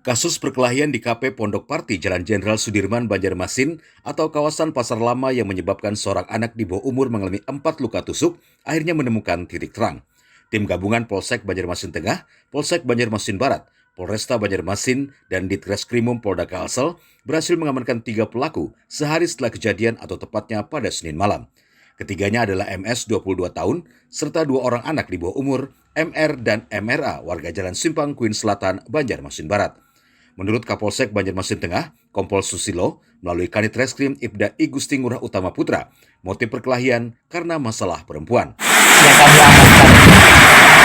Kasus perkelahian di KP Pondok Parti Jalan Jenderal Sudirman, Banjarmasin atau kawasan Pasar Lama yang menyebabkan seorang anak di bawah umur mengalami 4 luka tusuk akhirnya menemukan titik terang. Tim gabungan Polsek Banjarmasin Tengah, Polsek Banjarmasin Barat, Polresta Banjarmasin, dan Ditreskrimum Polda Kalsel berhasil mengamankan 3 pelaku sehari setelah kejadian atau tepatnya pada Senin malam. Ketiganya adalah MS 22 tahun, serta 2 orang anak di bawah umur, MR dan MRA, warga Jalan Simpang Kuin Selatan, Banjarmasin Barat. Menurut Kapolsek Banjarmasin Tengah, Kompol Susilo, melalui Kanit Reskrim Ibda I Gusti Ngurah Utama Putra, motif perkelahian karena masalah perempuan. Yang kami amankan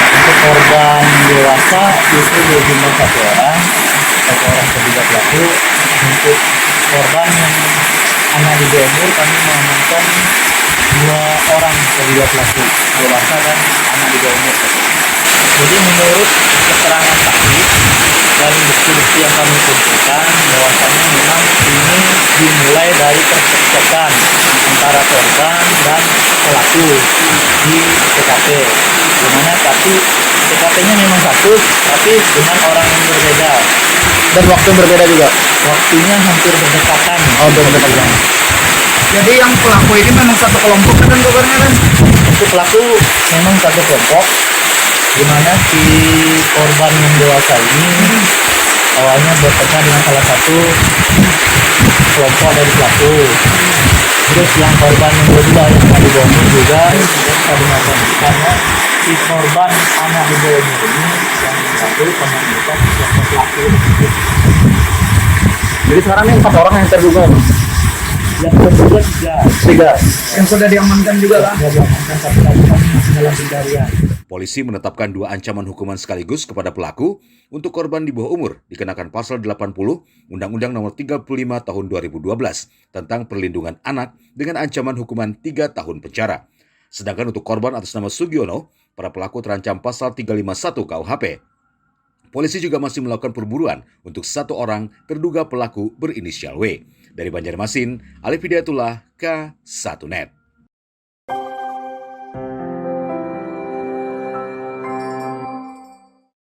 untuk korban dewasa itu berjumlah satu orang terduga pelaku. Untuk korban yang anak di bawah umur kami mengamankan 2 orang terduga pelaku dewasa dan anak di bawah umur. Jadi menurut keterangan saksi dan bukti-bukti yang kami kumpulkan, bahwasanya memang ini dimulai dari percekcokan antara korban dan pelaku di TKP. Dimana tapi TKP-nya memang satu, tapi dengan orang yang berbeda. Dan waktu berbeda juga? Waktunya hampir berdekatan. Berdekatan. Jadi yang pelaku ini memang satu kelompok kan kabarnya kan? Untuk pelaku memang satu kelompok, di mana si korban yang dewasa ini awalnya bertemu dengan salah satu kelompok dari pelaku. Terus yang korban yang kedua yang tadi bawah umur juga bisa dimakan karena si korban anak di bawah umur ini yang satu menemukan kelompok pelaku. Jadi sekarang ini 4 orang yang terduga? Yang kedua 3. Yang sudah diamankan juga lah? Sudah diamankan, tapi masih dalam pencarian. Polisi menetapkan 2 ancaman hukuman sekaligus kepada pelaku. Untuk korban di bawah umur dikenakan pasal 80 Undang-Undang Nomor 35 Tahun 2012 tentang perlindungan anak dengan ancaman hukuman 3 tahun penjara. Sedangkan untuk korban atas nama Sugiono, para pelaku terancam pasal 351 KUHP. Polisi juga masih melakukan perburuan untuk 1 orang terduga pelaku berinisial W. Dari Banjarmasin, Alif Hidayatullah, K1net.